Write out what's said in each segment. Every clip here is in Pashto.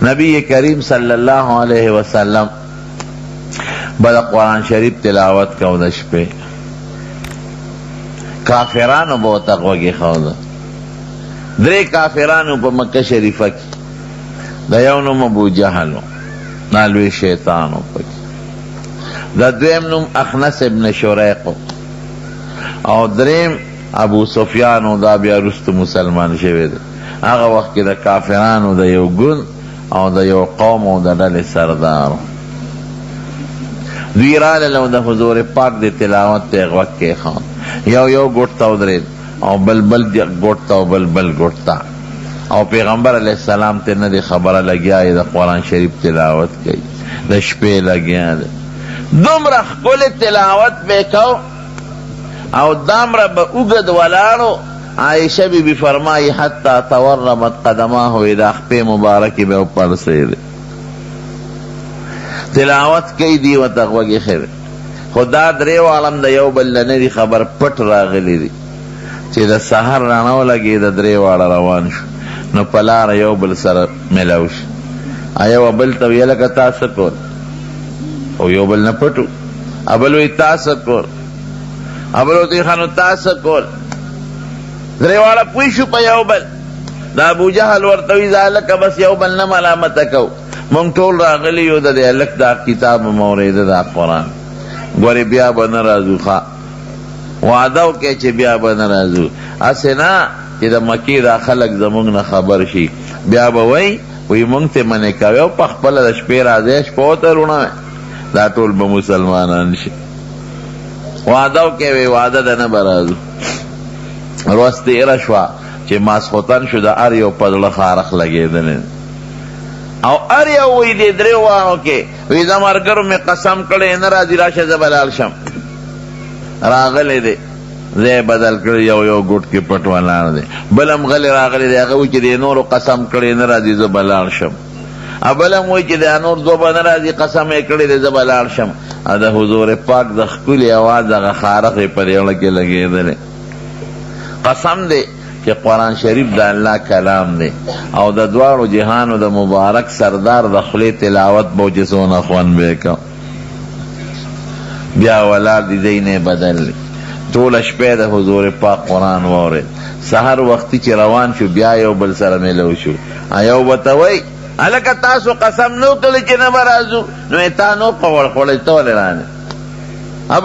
نبی کریم صلی اللہ علیہ وسلم بدا قرآن شریف تلاوت کو د شپې کافرانو بہت غوږی خود درې کافرانو په مکه شریفه کې د یو نوم ابو جهل نالوی شیطانو پکې د دویم نوم اخنس ابن شریق او دریم ابو سفیانو دا بیا رست مسلمان شوی دی هغه وخت کې د کافرانو د یو ګوند او د یو قوم او د ډلې سردار دوی راغلل او د حضور پاک د تلاوت ته غوږ کېښود یو ګوټ ته ودرېد او بل ګوټ ته او بل ګوټ ته او پیغمبر علیہ السلام ته نه دی خبره لګیا یې د قرآن شریف تلاوت کوي د شپې لګیا دی دومره ښکلې تلاوت به کو او دامره به اوږد ولاړو عائشہ بی بی فرمائی حتی تورمت قدماه اذا خپې مبارکی به وپړسېدې تلاوت کوي دی ورته غوږ ایښی دی خو دا درې واړه د یو بل نه نه دي خبر پټ راغلی دي چې د سحر رڼا ولګېده درې واړه روان شو نو په لاره یو بل سره میلاو شو یو بل ته ویې لکه تا څه کول او یو بل نه پټو بل وایي تا څه کول بل ورته وایي ښه نو تا څه کول درې واړه پوه شو په یو بل د ابوجهل ورته وایي دا هلکه بس یو بل نه ملامته کوو مونږ ټول راغلي یو د دې هلک دا کتاب مو اورېده دا قرآن ګورې بیا به نه راځو ښه وعده وکړې چې بیا به نه راځو هسې نه چې د مکې دا خلک زمونږ نه خبر شي بیا به وایي مونږ ته منې کوې او په خپله د شپې راځې شپه ورته روڼوې دا ټول به مسلمانان شي وعده وکړې وایي وعده ده نه به راځو ورځ تېره شوه چې ماسخوتن شو د هر یو په زړه خارښ لګېدلی او هر یو وایي دې درې واړو کې وایي د ملګرو مې قسم کړی نه راځي راشه زه به لاړ شم راغلی دی ځای بدل کړی یو ګوټ کې پټ ولاړ دی بل هم غلی راغلی دی هغه وایي چې د نورو قسم کړی نه راځي زه به لاړ شم بل هم وایي چې د نور دو به نه راځي قسم یې کړی دی زه به لاړ شم د حضور پاک د ښکلي اواز هغه خارښ یې په زړه کې لګېدلی قسم دی چې قرآن شریف د الله کلام دی او د دواړو جهانو د مبارک سردار د خولې تلاوت به چې څونه خوند به یې کو بیا ولاړ دي دی نه بدل دی ټوله شپې د حضور پاک قرآن واورېد سحر وختي چې روان شو بیا یو بل سره میلو شو یو به ته وایي هلکه تاسو قسم نو کړی چې نه به راځو نو یې تا نو قوړ خوړی ته ولې رانې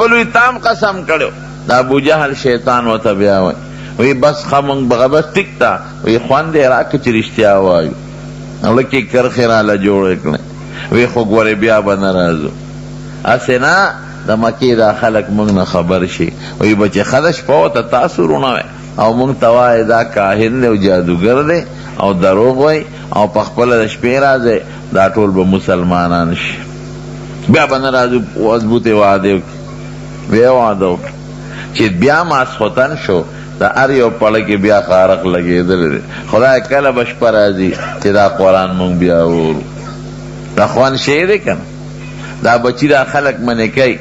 بل وایي تا هم قسم کړی د ابوجهل شیطان ورته بیا وایي وی بس خمونگ بغبس ٹک تا وی خوانده راک چی رشتیا وایو لکی کرخی را لجوڑ اکنے وی خوگوری بیا با نرازو اسینا دا مکی دا خلق منگ نخبر شی وی بچه خدش پاوتا تاسو رونوی او منگ توائی دا کاہن دے و جادوگر دے او دروغ وی او پخپل دا شپی رازے دا طول با مسلمانان شی بیا با نرازو وزبوت وعده بیا وعده چی بیا ماسخوتن شو دا هر یو پړه کې بیا خارق لګېدلی دی خدای کله به شپه راځي چې دا قرآن مونږ بیا وورو دا خوند شی دی که نه دا بچي دا خلک منې کوي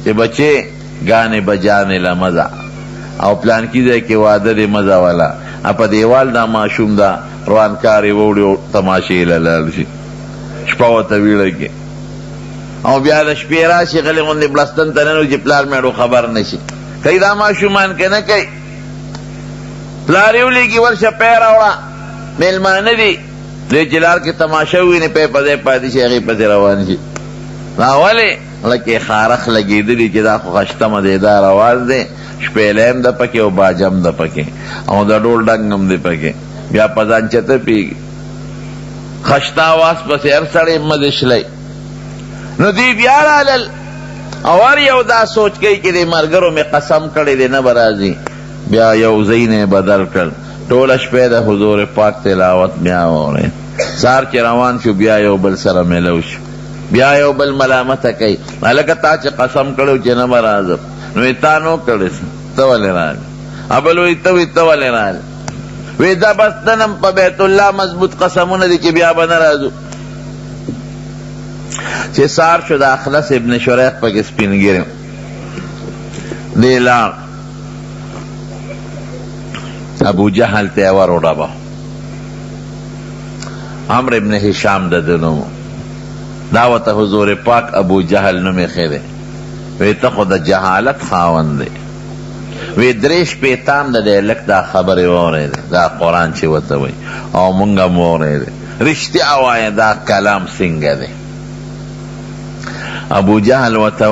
چې بچې ګانې بجانې له مزه او پلانکي ځای کې واده دی مزه والا په دیوال دا ماشوم دا روانکارې ووړي او تماشې له لاړ شي شپه ورته ویړه کې او بیا د شپې راشي غلې غوندې بړستن ته ننوځي پلار مېړو خبر نه شي کوي دا ماشومان که نه کوي پلاریولی کی ورشا پیر اوڑا میلمانه دی دی جلال کی تماشا ہوئی نی پی پدے پادی شی اغی پسی روان شی ناولی لکی خارخ لگی دی چی دا خو خشتم دیدار آواز دی شپیلیم دا پکی و باجم دا پکی او دا ڈول ڈنگم دی پکی بیا پزان چتا پیگی خشتا آواز پسی ارسڑی مدش لی نو دی بیار آلل اور یو دا سوچ کئی که دی مرگرو میں قسم کردی دی نبرازی بیا یو زین بدل کر ټول شپه د حضور پاک تلاوت بیا وره سار چې روان شو بیا یو بل سره ملو شو بیا یو بل ملامت کوي الکه تا چې قسم کړو چې نه مراد نو تا نو کړې ته ولې راځي ابل وي ته ولې راځي وې دا بس تنم په بیت الله مضبوط قسمونه دي چې بیا به نه راځو چې سار شو د اخلص ابن شریق پکې سپینګیرم دی لاړ ابو جهل ته ور وډبا عمرو ابن هشام د دنو دعوت حضور پاک ابو جهل نوم خیره وی ته خو د جهالت خاوند دی وی دریش پیتان د لک دا خبر اوره دا قرآن چې وته وی او مونږه موره رشتیا وای دا کلام څنګه دی ابو جهل وته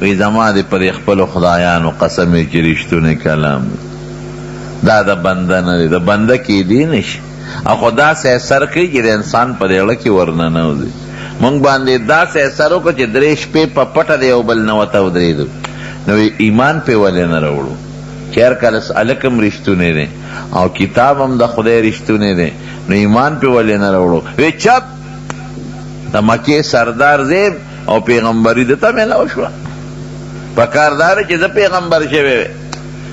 وی زما د پر خپل خدایانو قسم چې رښتونه کلام دا د بنده نه دی د بنده کې دی نشي او خدا سه سر کوي چې انسان په دې کې ورنه نه وځي مونږ باندې دا سه سر وکړي چې دریش په پټه دی او بل نه وته ودرېدو نو ایمان په ولې نه راوړو چیر کله الکم رښتونه دی او کتاب هم د خدای رښتونه دی نو ایمان په ولې نه راوړو وی چپ د مکه سردار زیب او پیغمبري دته ملاو شو پکاردار چې د پیغمبر شوی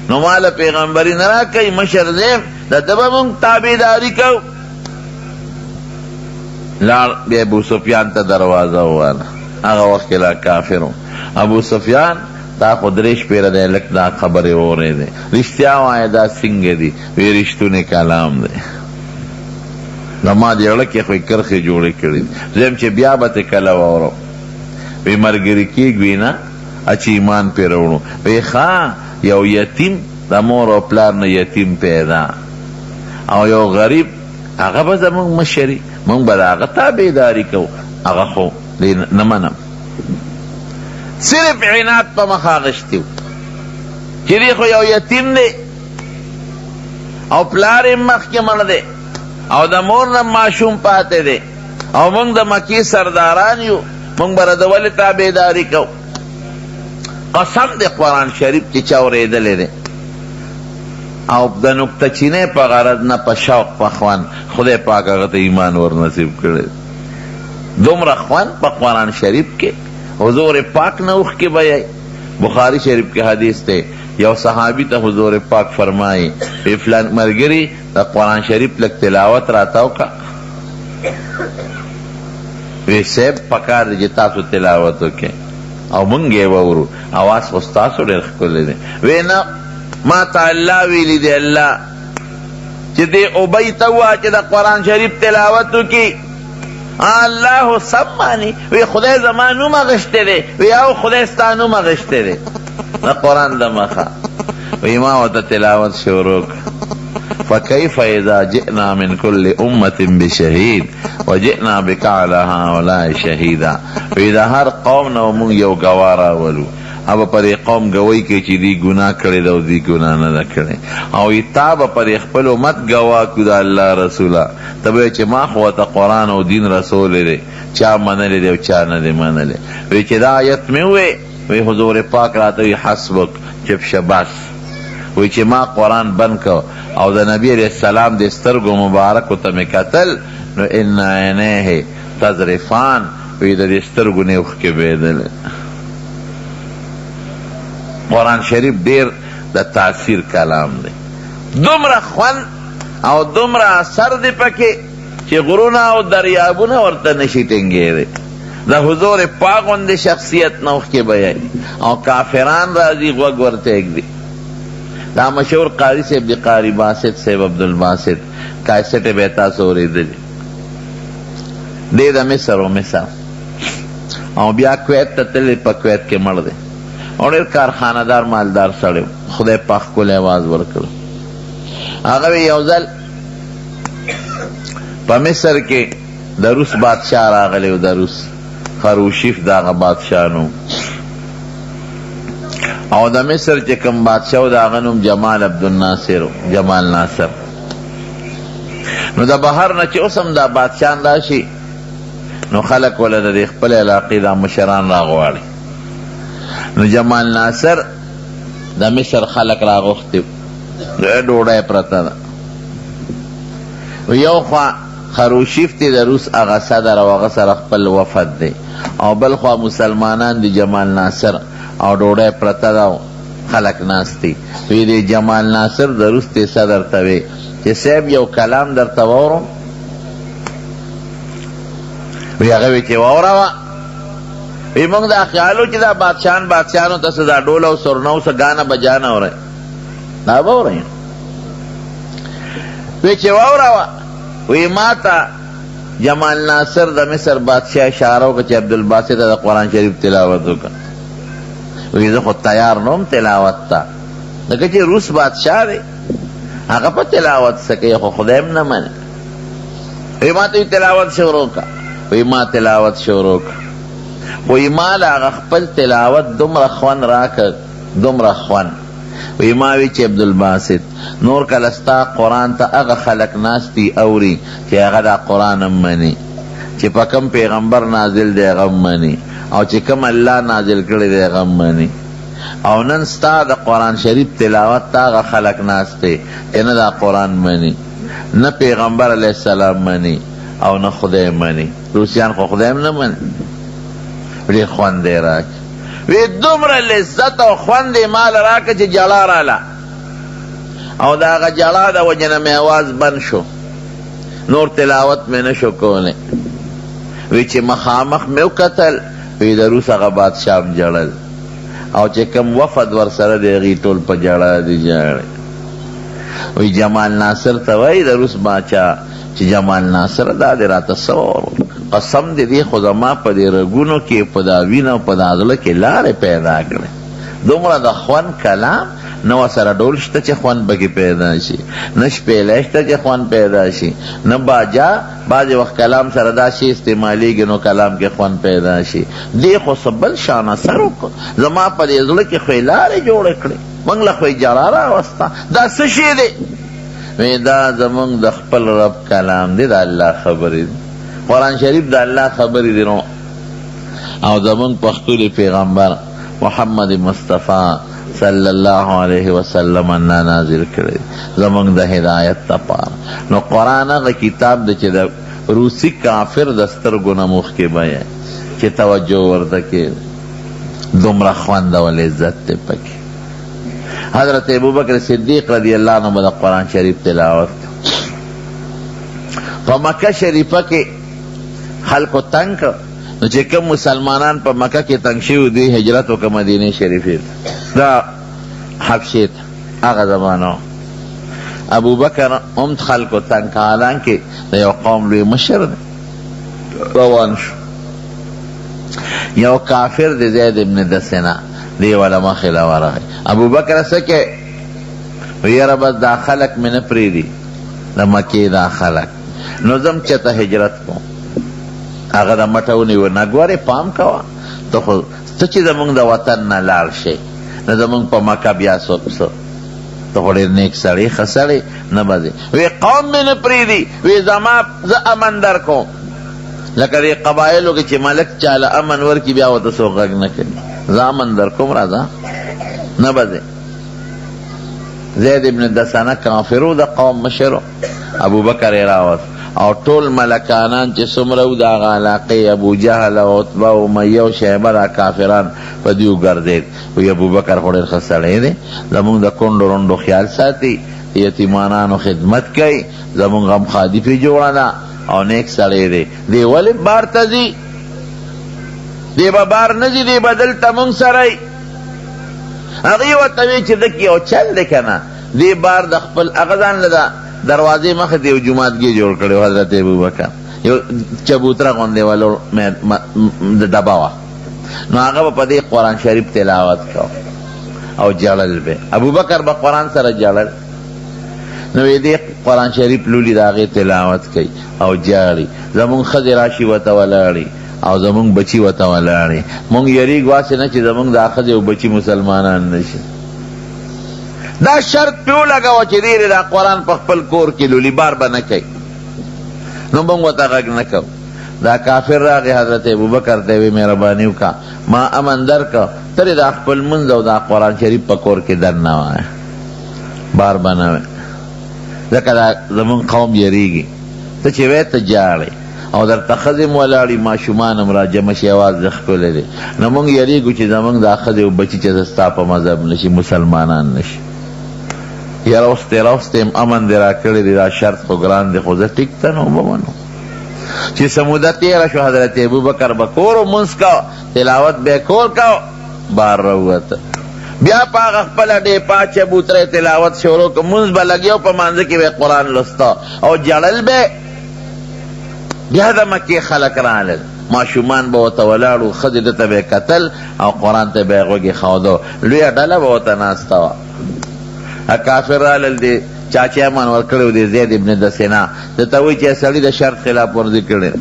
نو مال پیغمبري نه راکوي مشر زیب د دبه مونږ تابعداري کوو لاړ بیا ابو سفیان ته دروازه وواله هغه وخت کې لا کافر ابو سفیان تا خو دریش پیره دی لک دا خبرې اورېدې رښتیا وایه دا څنګه دي وی رښتونی کلام دی زما د زړه کې خو یې کرښې جوړې کړي زم چې بیا به ته کله واورم وی ملګري کېږوي نه چې ایمان پرې راوړو وی ښه یو یتیم د مور او پلار نه یتیم پیدا او یو غریب هغه به زمونږ مشري مونږ به د هغه تابعداري کوو هغه خو نه منم صرف عناد په مخ اخیستی و چې دی خو یو یتیم دی او پلار یې مخکې مړ دی او د مور نه ماشوم پاتې دی او مونږ د مکې سرداران یو مونږ به د ولې تابعداري کوو قسم دی قرآن شریف چې چا اورېدلی دی او د نکته چینه په غرض نه په شوق په خوان خدای پاک هغه ته ایمان ور نصیب کړی دومره خوان په قرآن شریف کې حضور پاک نه اوښکې بیایي بخاری شریف کې حدیث دی یو صحابي ته حضور پاک فرمایي وی فلان ملګري د قرآن شریف لږ تلاوت راته وکړه وی صاحب پکار دی چې تاسو تلاوت وکړئ او مونږ یې واورو اواز خو ستاسو ډېر ښکلی دی وی نه ما تا الله ویلی دی الله چې دې ابی ته ووایه چې د قرآن شریف تلاوت وکړي الله سم مانی وی خدای زما نوم اغشته دی وی او خدای ستا نوم اغشته دی د قرآن د مخه وی ما ورته تلاوت شروع فکیف اذا جئنا من کل امت بشهید وجئنا بک علی هؤلاء شهیدا وی د هر قوم نه مونږ یو ګواه راولو او پر قوم گوی کې چې دی ګناه کړی دا او دی ګناه نه ده کړی او تا به پر خپل امت ګواه کړو د الله رسوله ته به چې ما خو ته قرآن او دین رسول دی چا منلی دی او چا نه دی منلی وی چې دا آیت مې وی حضور پاک راته وی حسبک چپ شه بس وی چې ما قرآن بند کو او د نبی علیہ السلام د سترګو مبارکو ته مې کتل نو ان عینیه تذرفان وی د دې سترګو نه اوښکې بهېدلې قرآن شریف ډیر د تاثیر کلام دی دومره خوند او دومره اثر دی پکې چې غرونه او دریابونه ورته نشي ټینګېدی د حضور پاک غوندې شخصیت نه اوښکې بیایي او کافران راځي غوږ ورته ایږدي دا مشهور قاری صاحب دی قاری باسط صاحب عبدالباسط کیسټ به تاسو اورېدلي دی د مصر و مصر او بیا کویت ته تللی په کویت کې مړ دی او ډېر کارخانهدار مالدار سړی خدای پاک ښکلی اواز ورکړ هغه یو ځل په مصر کې د روس بادشاه راغلی و د روس خروشیف د هغه بادشاه نوم او د مصر چې کوم بادشاه و د هغه نوم جمال عبدالناصر جمال ناصر نو د بهر نه چې اوس هم دا بادشاهان راشي نو خلک وله د دې خپل علاقې دا مشران راغواړي نو جمال ناصر د مصر خلق راغوښتي ډوډۍ پرته ده یو خوا خروشیف دی د روس هغه صدر او هغه سره خپل وفد دی او بل خوا مسلمانان دی جمال ناصر او ډوډۍ پرته ده خلق ناست دي وی دی جمال ناصر د روس دی صدر ته وی چې صاحب یو کلام درته واورم وی هغه وی چې واوروه وی مونږ دا خیالو چې دا بادشاهانو ته څه دا ډول او سرنو څه ګانه بجانه اورئ دا به اورئ وی چې واوروه وی ما ته جمال ناصر د مصر بادشاہ اشاره وکړه چې عبدالباسط د قرآن شریف تلاوت وکړه. وی زه خو تیار نوم تلاوت ته، ځکه چې روس بادشاہ دی، هغه په تلاوت څه کوي، خو خدای هم نه مني. وی ما ته تلاوت شروع کړه، وی ما تلاوت شروع کړه، وی ما له هغه خپل تلاوت دومره خوند راکړ، دومره خوند. وی ما وی چې عبدالباسط نور کله ستا قرآن ته هغه خلک ناست دي اوري چې هغه دا قرآن هم مني، چې په کوم پیغمبر نازل دی هغه هم مني، او چې کوم الله نازل کړی دی هغه هم مني. او نن ستا د قرآن شریف تلاوت ته هغه خلک ناست دی چې نه دا قرآن مني، نه پیغمبر علیه السلام مني، او نه خدای مني. روسیان خو خدای هم نه مني. ډېر خوند دی راکړي. وی دومره لذت او خوند یې مال راکړه چې جړا راله، او د هغه جړا د وجې نه مې اواز بند شو، نور تلاوت مې نه شو کولی. وی چې مخامخ مې وکتل، وی د روس هغه بادشاه هم جړل، او چې کوم وفد ورسره دی هغوی ټول په جړا دي جاړي. وی جمال ناصر ته وایي د روس باچا چې جمال ناصر دا دې راته څه قسم دې دی خو زما په دې رګونو کې په دا وینه او په دا زړه کې لارې پیدا کړې. دومره د خوند کلام نه ورسره ډول شته چې خوند پکې پیدا شي، نه شپېلی شته چې خوند پیدا شي، نه باجا بعضې وخت کلام سره دا شي استعمالیږي نو کلام کې خوند پیدا شي. دې خو څه بل شان اثر وکړو، زما په دې زړه کې خو یې لارې جوړې کړې، موږ له خو یې جړا راوسته. دا څه شی دی؟ وی دا زمونږ د خپل رب کلام دی، د الله خبرې دی، قرآن شریف د الله خبرې دی نو. او زمونږ پښتون پیغمبر محمد مصطفی صلی الله علیه وسلم نه نازل کړی زمونږ د هدایت لپاره. نو قرآن هغه کتاب دی چې د روسی کافر د سترګو نه مخکې بیه چې توجه ورته کې، دومره خوند او لذت دی پکې. حضرت ابوبکر صدیق رضی اللہ عنہ با قرآن شریف تلاوت پا مکہ شریفہ کے خلقو تنگ کر، نو چه کم مسلمانان پا مکہ کے تنگ شیو دی ہجرت و کا مدینہ شریفیت دا حبشیت آغا زمانو. ابوبکر امت خلقو تنگ کا، حالانکہ دا یو قوم لوی مشر دی روان شو. یو کافر دی زید ابن دسنا دی والا مخلا ورغی. ابو بکر سکے ویرا بس دا خلق میں نپری دی دا مکی دا خلق نظم چتا ہجرت کو آغا دا مٹونی و نگواری پام کوا تو خود سچی زمونگ دا وطن نا لار شے نا زمونگ پا مکا بیا سوک سو تو خود نیک سڑی خسڑی نبازی. وی قوم میں نپری دی، وی زما ز امن در کو لکہ دی قبائلو کی چی ملک چالا امن ور کی بیا وطا سو غگ نکنی زامن در کم رازا نبازے. زید ابن دسانہ کافرو دا قوم مشرو ابو بکر راوت او ټول ملکانان چې سمرو دا علاقه ابو جهل او عتبہ او امیہ او شیبہ دا کافران په دیو ګرځید. وی ابو بکر خو ډېر ښه سړی دی، زمونږ د کونډو رونډو خیال ساتي، یتیمانانو خدمت کوي، زمونږ غمخادي پې جوړه ده او نیک سړی دی. دی ولې بار ته ځي؟ دی به بار نه ځي، دی به دلته مونږ سره ی. هغې ورته وی چې دک یو چل دی که نه، دی بار د خپل هغه ځان له دروازې مخې ته یو جوماتګي جوړ کړی و حضرت ابوبکر، یو چبوتره غوندې ولو د ډبه وه، نو هغه به په دې قرآن شریف تلاوت کو او جړل به. ابوبکر به قرآن سره جړل، نو دې قرآن شریف لولي د هغې تلاوت کوي او جاړي. زمونږ ښځې راشي ورته ولاړي او زمونږ بچی ورته ولاړي. مونږ یریږو هسې نه چې زمونږ دا ښځې او بچي مسلمانان نشي. دا شرط پیو لگاو چې دیر دا قرآن په خپل کور کې لولي بار به نه کوي، نو مونږ ورته غږ نه کوو. دا کافر راغی حضرت ابوبکر ته وی مهرباني وکړه ما امن درکړه، ته دا خپل منځ او دا قرآن شریف په کور کې در نه وایه، بار به نه وایه، ځکه دا زمونږ قوم یریږي. ته چې وایې ته جاړې او درته ښځې م ولاړي، ماشومان هم را جمع شي، اواز دې ښکلی دی، نو مونږ یریږو چې زمونږ دا ښځې او بچي چې ستا په مذهب نشي، مسلمانان نشي. یا روستیم امن دی را کړی دی، دا شرط خو ګران دی، خو زه ټیک ته نو بمنو. چې سموده تیره شو، حضرت ابوبکر به کور و منځ کو، تلاوت به کور کو، بار راووته. بیا په هغه خپله ډیپا چبوتره تلاوت شروع کو، منځ به لګیو، په مانځه کې به قرآن لسته او جړل به. بیا د مکې خلک رالل، ماشومان به ورته ولاړو، ښځې ده ته به یې کتل او قرآن ته به یې غوږ ایښودو، لویه ډله به ورته ناسته وه. کافر رالل، د چاچی امان ورکړی و د زید ابن دسینا، ده ته وایي چې سړي د شرط خلاف ورزي کړی،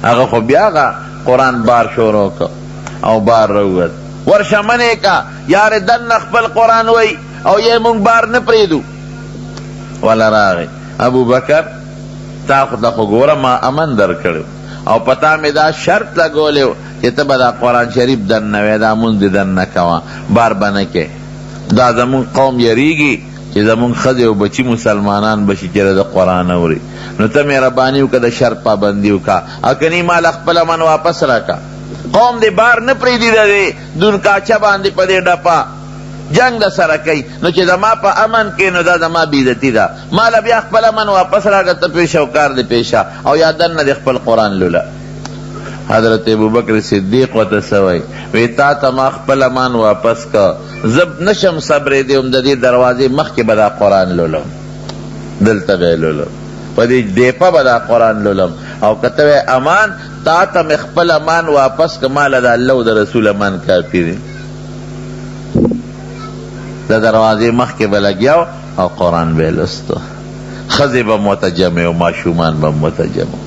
هغه خو بیا هغه قرآن بار شروع کړ او بار راووت. ورشه منې که یار دننه خپل قرآن وی او یې مونږ بار نه پرېږدو. وله راغی ابوبکر تا خو ته خو ګوره ما امن در کړی او پتا مې دا شرط لګولی و چې ته به دا قرآن شریف دننه وی، دا مونځ دې دننه کوه، بار به نه کې. دا زمونږ قوم یریږي چې زمونږ ښځې او بچي مسلمانان بشي چې د قرآن اوري، نو ته مهرباني وکړه د شرط پابندي وکړه، او کنی مال خپله من واپس راکړه. قوم دې بار نه پرېږدي د دې دون کاچه باندې په دې ډپه جنگ د سره کوي، نو چې زما په امن کې نو دا زما بېعزتي ده، ماله بیا خپل امن واپس راکړه، ته پیشه او کار دې پیشه او یا دننه دې خپل قرآن لوله. حضرت ابوبکر صدیق ورته څه وایي؟ وایي تا ته ما خپل امان واپس که، زه نشم صبرېدی هم د دې دروازې مخکې به دا قرآن لولم، دلته به یې لولم، په دې ډیپه به دا قرآن لولم، او که ته وایې امان، تا ته مې خپل امان واپس که، ماله د الله او د رسول امان کافي دی. د دروازې مخکې به لګیاو او قرآن به یې لوستو، ښځې به متجمع او ماشومان به متجمع.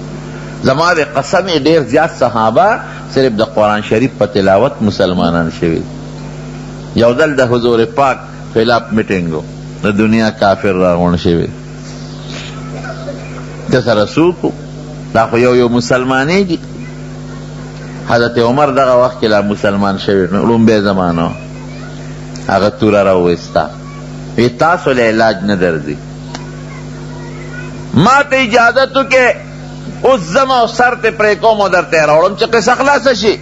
زما د قسم ډېر زیات صحابه صرف د قرآن شریف په تلاوت مسلمانان شوي. یو ځل د حضور پاک خلاف میټینګ د دنیا کافر راغونډ شوي، ده سره څوک و؟ دا خو یو مسلمانېږي. حضرت عمر دغه وخت کې لا مسلمان شوي، لومبی زمانه هغه توره راوویسته، وی تاسو له علاج نه درځي، ما ته اجازت وکړې اوس ځم او سر ته پرې کوم او درته یې راوړم چې قصه خلاصه شي.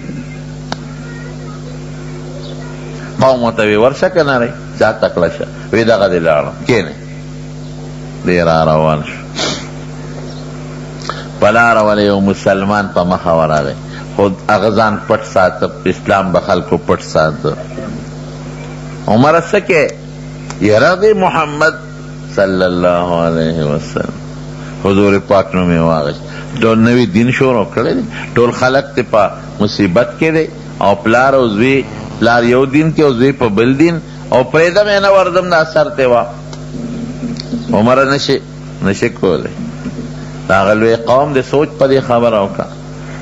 قوم ورته وی ورشه که نه رئ چا تکړه شه، وی دغه دې لاړم کښېنئ. دی را روان شو، په لاره ولې یو مسلمان په مخه ورغی، خو هغه ځان پټ ساته، اسلام به خلکو پټ ساته. عمر څه کې یره دی محمد صلی الله علیه وسلم، حضور پاک نوم یې واخیست، ټول نوی دین شروع کړی دی، ټول خلک ته په مصیبت کې دی، او پلار او زوی، پلار یو دین کې او زوی په بل دین، او پرېږدم یې نه ورځم دا سر ته وا. عمر نشي کولی، هغه لوی قوم د سوچ په دې خبره وکړه،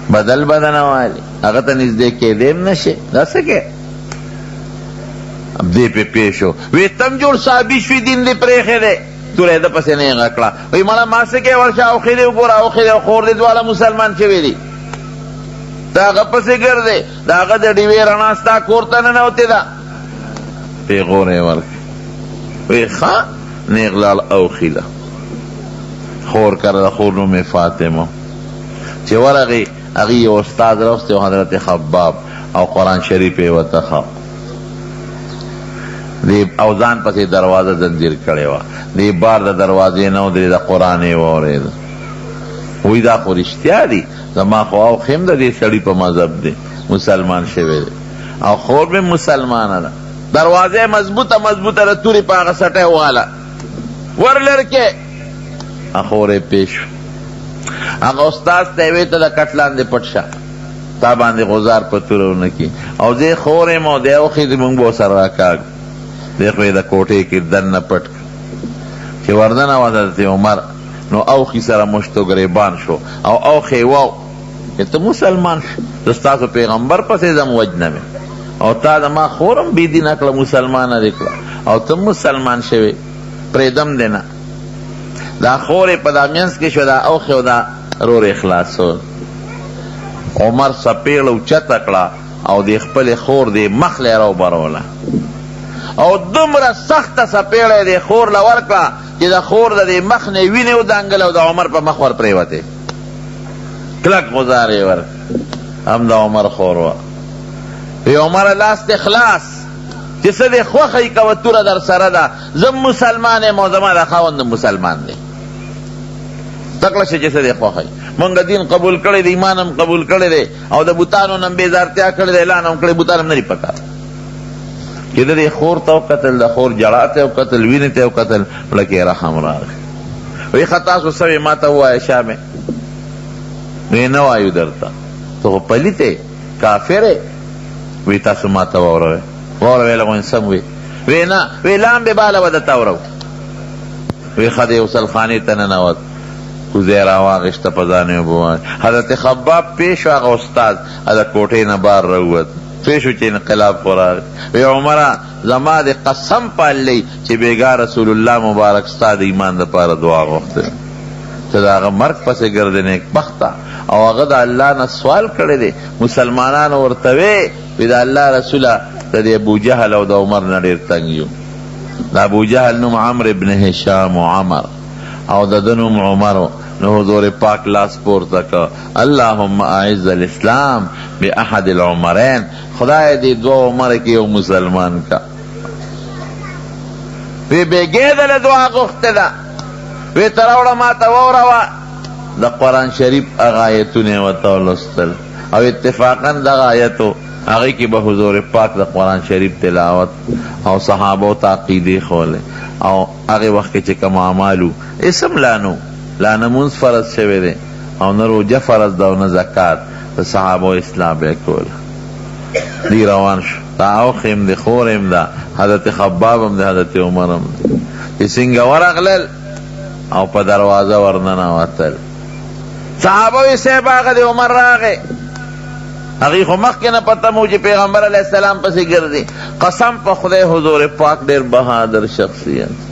بدل نه والي، هغه ته نږدې کېدی هم نشي، دا څه کې دې پې پیښ شو. وی تم جوړ صحابي شوي، دین دې پرېښی دی، توره ده پسې نه یې غکړه، وی مړه ما څه کې ورشه اوښې دې وګوره، اوښې دې خور دې دواړه مسلمان شوي دي، د هغه پسې ګرځې، د هغه د ډیوې رڼا ستا کور ته ننوتې ده، پیغور یې ورکړې. وی ښه نیغ لاړ اوښي له خور کره، د خور نوم یې فاطمه. چې ورغې هغې یو استاد راوستی و، حضرت خباب، او قرآن شریف یې ورته ښه او ځان پسې دروازه زنځیر کړې وه، دې بار د دروازې نه ودرېد، د قرآن یې واورېد. وایي دا خو رښتیا دي، زما خو اوښې هم د دې سړي په مذهب دی، مسلمان شوی دی، او خور مې مسلمانه ده. دروازه مضبوطه د تورې په هغه سټی واله ور لرکې، خور یې پیش شو. هغه استاد ته یې ویې ته د کټ لاندې پټ شه، تا باندې غزار په توره ونه کړي، او زه خور یم او دی اوښې دې مونږ به ورسره راکاږ. دی خو یې د کوټې کې دننه پټ کړ. چې وردنه وه حضرت عمر، نو اوښي سره مشت و ګریبان شو، او اوښې واو چې ته مسلمان شو، زه ستاسو پیغمبر پسې ځم وجنه مې، او تا زما خور هم بېدینه کړه، مسلمانه دې کړه، او ته مسلمان شوې، پرېږدم دې نه. دا خور یې په دا منځ کې شو، دا اوښې او دا رور یې خلاصول. عمر څپېړه اوچته کړه او د خپلې خور دې مخ له یې راوبروله، او دومره سخته څپېړه یې د خور له ورکړه چې د خور د دې مخ نه وینې ودانګل، او د عمر په مخ ور پرېوتې، کلک غزار یې ورکړ. هم د عمر خور وه. وی عمر لاس دې خلاص، چې څه دې خوښه یې کوه، توره در سره ده، زه مسلمان یم او زما د خاوند مسلمان دی، تکړه شه چې څه دې خوښه یې. مونږ دین قبول کړی دی، ایمان هم قبول کړی دی، او د بوتانو نه بېزارتیا کړې دی، اعلان هم کړی، بوتان هم نه دي پکار. چې د دې خور ته وکتل، د خور جړا ته وکتل، وینې ته وکتل، پړه کې رحم راغی. وی ښه تاسو څه وې ما ته ووایه شا مې. وی نه وایو درته ته خو پلیته کافر وی تاسو ما ته واوروئ واوروئ لغون سم وی وی نه وی لامبې باله به درته اورو وی ښه دی غسلخانې ته ننوت کوزی راواغېسته په ځان یې اوبه واچ حضرت خباب پیش و هغه استاد د کوټې نه بار راووت پیش و چې انقلاب خو راغی وی عمره زما د قسم په الله چې بېګا رسول الله مبارک ستا د ایمان دپاره دعا غوښتې ته د هغه مرګ پسې ګرځې نیکبخته او هغه د الله نه سوال کړی دی مسلمانانو ورته وی د الله رسوله د دې ابوجهل او د عمر نه ډېر تنګ یو د ابوجهل نوم عمرو ابن هشام و عمر او د ده نوم عمرو نو حضور پاک لاس پورته که اللهم اعز الاسلام باحد العمرین خدای دې دو عمر کې یو مسلمان کا وی بېګې دله دعا غوښتې ده وی ته راوړه ما ته واوروه د قرآن شریف هغه آیتونه یې ورته ولوستل او اتفاقا دغه آیتو هغې کې به حضور پاک د قرآن شریف تلاوت او صحابو ته عقیدې ښولې او هغې وخت کې چې کوم اعمالو اسم لا نمونځ فرض شوی دی او نه روجه فرض ده او نه زکات د صحابو اصلاح به یې کوله دی روان شو دا اوښ هم دی خور هم ده حضرت خباب هم دی حضرت عمر هم دی چې څنګه ورغلل او په دروازه ورننوتل صحابه وی صاحب هغه د عمر راغی هغې خو مخکې نه پته مو چې پیغمبر علیه السلام پسې ګرځي قسم په خدای حضور پاک ډېر بهادر شخصیت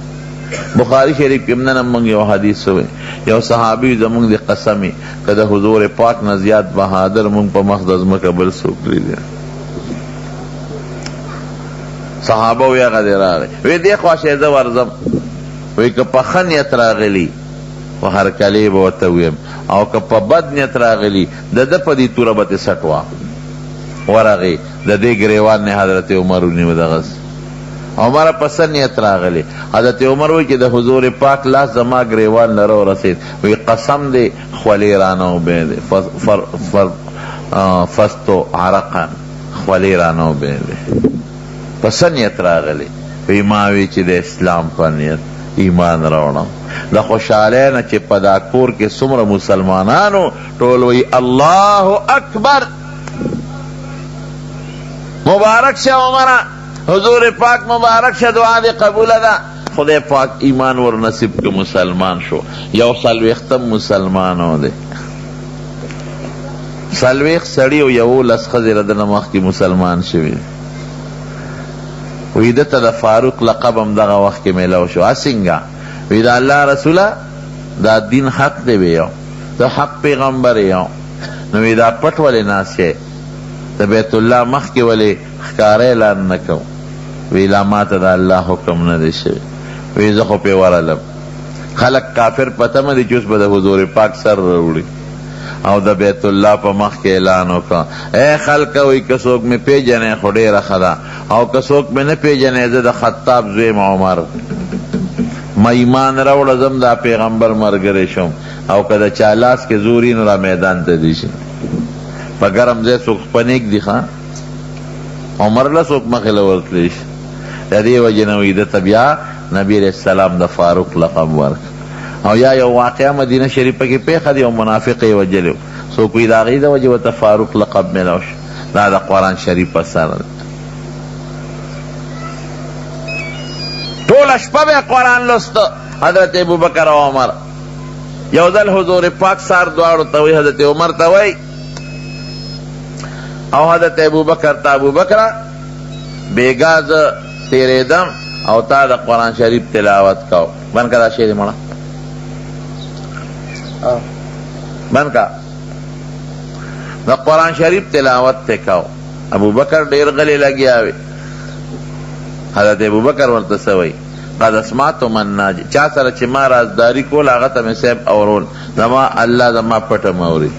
بخاری شریف کې نن موږ یو حدیث وی یو صحابي زموږ د قسمې که د حضور پاک نه زیات بهادر موږ په مخ د ځمکه بل څوک لیدی صحابه وی هغه دی راغی وی دې خوا شی زه ورځم وی که په ښه نیت راغلي خو هرکلی به ورته ویم او که په بد نیت راغلي د ده په دې توره به تې سټ وه ورغې د دې ګریوان نه حضرت عمر ونیو دغسې عمر په څه نیت راغلی حضرت عمر وی چې د حضور پاک لاس زما ګریوان لره ورسېد وی قسم دی خولې رانه وبېدې فستو عرقا خولې رانه وبېدې په څه نیت راغلی وی ما وی چې د اسلام په نیت ایمان راوړم د خوشحالی نه چې په دا کور کې څومره مسلمانانو ټول وی الله اکبر مبارک شه عمره حضور پاک مبارک شه دعا دې قبوله ده خدای پاک ایمان ور نصیب که مسلمان شو یو څلوېښتم مسلمانو دی څلوېښت سړي او یولس ښځې له ده نه مخکې مسلمان شوي وی ده ته د فاروق لقب هم دغه وخت کې میلاو شو څنګه وی د الله رسوله دا دین حق دی وی یو ته حق پیغمبر یو نو وی دا پټ ولې ناست یې د بیت الله مخکې ولې ښکاره اعلان نه کوم وی لا ماته د الله حکم نه دی شوی وی زه خو پې ورغلم خلک کافر پته مه دي چې اوس به د حضور پاک سر راوړي او د بیت الله په مخ کې اعلان وکړه ای خلکه وی که څوک مې پیژنې خو ډېره ښه ده او که څوک مې نه پیژنې زه د خطاب زویم عمر ما ایمان راوړه ځم دا پیغمبر ملګری شم او که د چا لاس کې زوري نو را میدان ته دي شي په ګرم ځای څوک خپنیک دي ښه عمر له څوک مخې له ورتلی شي د دې وجې نه وی ده ته بیا نبي علیه السلام د فاروق لقب ورکړ او یا یو واقعه مدینه شریفه کې پیښه دی او منافق یې وجلی څوک وی د هغې د وجې ورته فاروق لقب میلاو شو دا د قرآن شریف اثر دی ټوله شپه به قرآن لسته حضرت ابوبکر او عمر یو ځل حضور پاک سار دواړو ته وی حضرت عمر ته وی او حضرت ابوبکر ته ابوبکره بېګا زه تېرېدم او تا د قرآن شریف تلاوت کو بند که دا شی دی مړه بند که د قرآن شریف تلاوت ته کو ابوبکر ډېر غلی لګیا وی حضرت ابوبکر ورته څه وی قد اسمعت من ناجي چا سره چې ما رازداري کول هغه ته مې صاحب اورول زما الله زما پټه موري